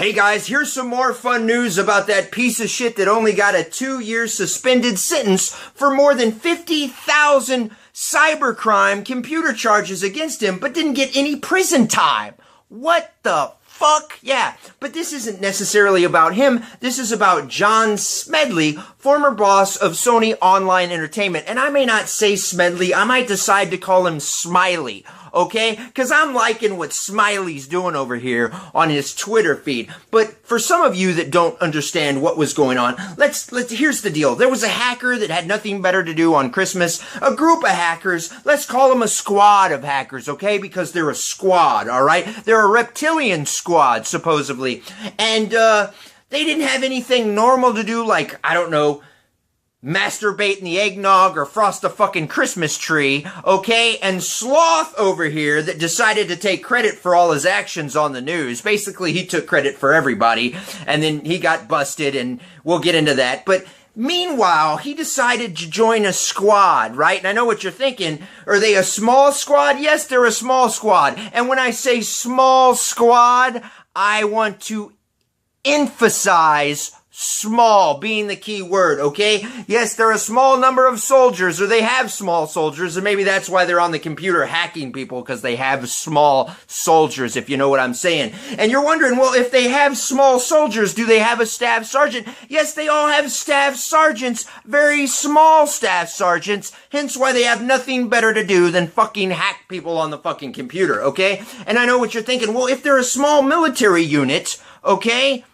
Hey guys, here's some more fun news about that piece of shit that only got a 2-year suspended sentence for more than 50,000 cybercrime computer charges against him, but didn't get any prison time. What the fuck? Yeah, but this isn't necessarily about him. This is about John Smedley, former boss of Sony Online Entertainment. And I may not say Smedley, I might decide to call him Smiley. Okay? Because I'm liking what Smiley's doing over here on his Twitter feed. But for some of you that don't understand what was going on, here's the deal. There was a hacker that had nothing better to do on Christmas. A group of hackers. Let's call them a squad of hackers, okay? Because they're a squad, alright? They're a reptilian squad, supposedly. And, they didn't have anything normal to do, like, I don't know, masturbate in the eggnog or frost a fucking Christmas tree, okay? And Sloth over here that decided to take credit for all his actions on the news. Basically, he took credit for everybody, and then he got busted, and we'll get into that. But meanwhile, he decided to join a squad, right? And I know what you're thinking. Are they a small squad? Yes, they're a small squad. And when I say small squad, I want to emphasize small being the key word, okay? Yes, they're a small number of soldiers, or they have small soldiers, and maybe that's why they're on the computer hacking people, because they have small soldiers, if you know what I'm saying. And you're wondering, well, if they have small soldiers, do they have a staff sergeant? Yes, they all have staff sergeants, very small staff sergeants, hence why they have nothing better to do than fucking hack people on the fucking computer, okay? And I know what you're thinking, well, if they're a small military unit, okay?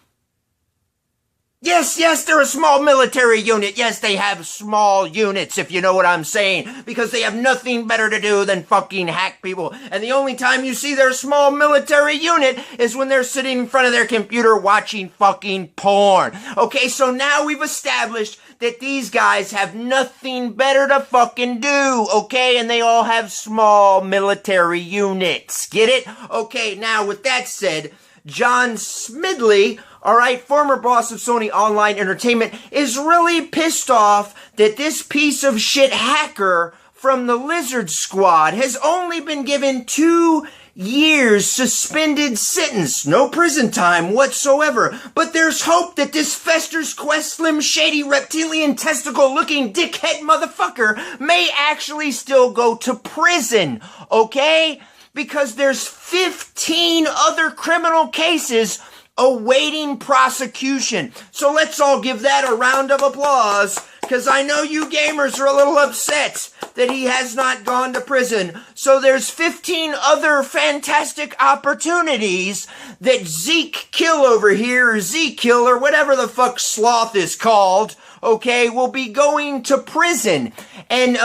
Yes, they're a small military unit. Yes, they have small units, if you know what I'm saying, because they have nothing better to do than fucking hack people. And the only time you see their small military unit is when they're sitting in front of their computer watching fucking porn. Okay, so now we've established that these guys have nothing better to fucking do, okay? And they all have small military units. Get it? Okay, now with that said, John Smedley, alright, former boss of Sony Online Entertainment, is really pissed off that this piece of shit hacker from the Lizard Squad has only been given 2 years suspended sentence. No prison time whatsoever. But there's hope that this Fester's Quest Slim Shady reptilian testicle looking dickhead motherfucker may actually still go to prison, okay? Because there's 15 other criminal cases awaiting prosecution. So let's all give that a round of applause, because I know you gamers are a little upset that he has not gone to prison. So there's 15 other fantastic opportunities that Zeke Kill over here, or Zeke Kill, or whatever the fuck Sloth is called, okay, will be going to prison. And,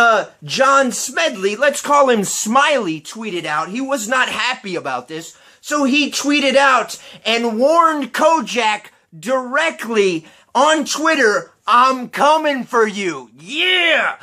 John Smedley, let's call him Smiley, tweeted out. He was not happy about this. So he tweeted out and warned Kojak directly on Twitter, I'm coming for you. Yeah,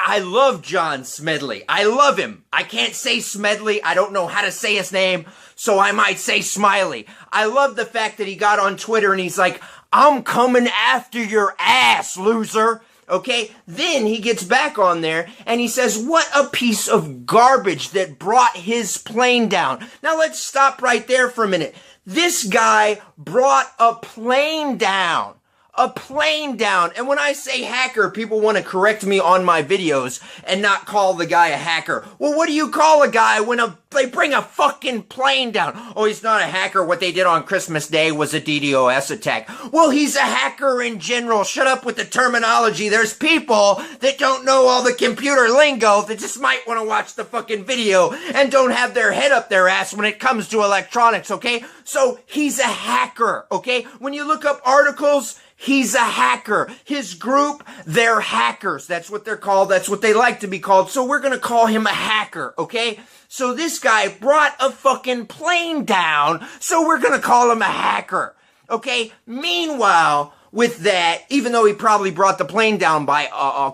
I love John Smedley. I love him. I can't say Smedley. I don't know how to say his name, so I might say Smiley. I love the fact that he got on Twitter and he's like, I'm coming after your ass, loser. Okay, then he gets back on there and he says, what a piece of garbage that brought his plane down. Now let's stop right there for a minute. This guy brought a plane down. A plane down. And when I say hacker, people want to correct me on my videos and not call the guy a hacker. Well, what do you call a guy when they bring a fucking plane down? Oh, he's not a hacker. What they did on Christmas Day was a DDoS attack. Well, he's a hacker in general. Shut up with the terminology. There's people that don't know all the computer lingo that just might want to watch the fucking video and don't have their head up their ass when it comes to electronics, okay? So he's a hacker, okay? When you look up articles, he's a hacker. His group, they're hackers. That's what they're called. That's what they like to be called. So we're going to call him a hacker, okay? So this guy brought a fucking plane down, so we're going to call him a hacker, okay? Meanwhile, with that, even though he probably brought the plane down by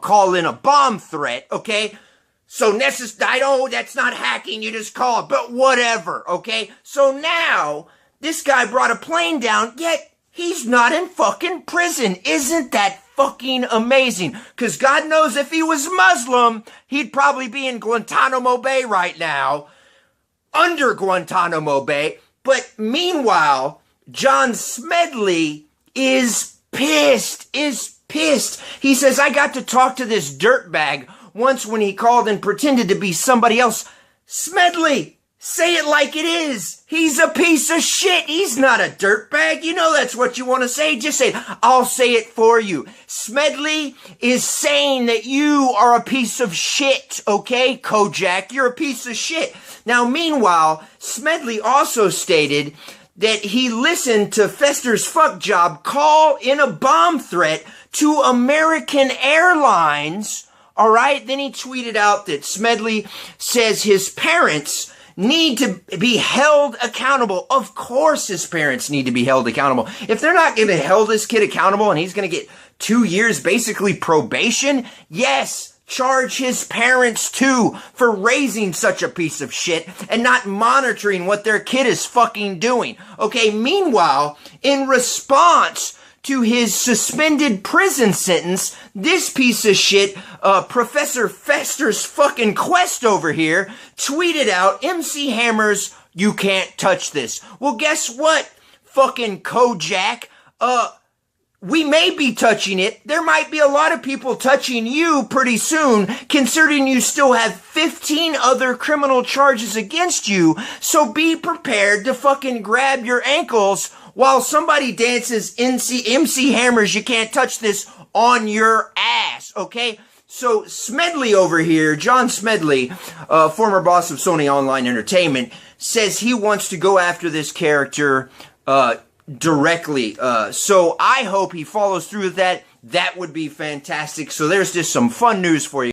call in a bomb threat, okay? So I know that's not hacking, you just call it, but whatever, okay? So now, this guy brought a plane down, yet he's not in fucking prison. Isn't that fucking amazing? Because God knows if he was Muslim, he'd probably be in Guantanamo Bay right now. Under Guantanamo Bay. But meanwhile, John Smedley is pissed. He says, I got to talk to this dirtbag once when he called and pretended to be somebody else. Smedley, say it like it is. He's a piece of shit. He's not a dirtbag. You know that's what you want to say. Just say it. I'll say it for you. Smedley is saying that you are a piece of shit, okay, Kojak? You're a piece of shit. Now, meanwhile, Smedley also stated that he listened to Fester's fuck job call in a bomb threat to American Airlines, all right? Then he tweeted out that Smedley says his parents need to be held accountable. Of course his parents need to be held accountable. If they're not going to hold this kid accountable and he's going to get 2 years basically probation, yes, charge his parents too for raising such a piece of shit and not monitoring what their kid is fucking doing. Okay, meanwhile, in response to his suspended prison sentence, this piece of shit, Professor Fester's fucking Quest over here, tweeted out, MC Hammer's, you can't touch this. Well, guess what, fucking Kojak? We may be touching it. There might be a lot of people touching you pretty soon, considering you still have 15 other criminal charges against you. So be prepared to fucking grab your ankles while somebody dances MC Hammer's You Can't Touch This on your ass, okay? So Smedley over here, John Smedley, former boss of Sony Online Entertainment, says he wants to go after this character, directly. So I hope he follows through with that. That would be fantastic. So there's just some fun news for you.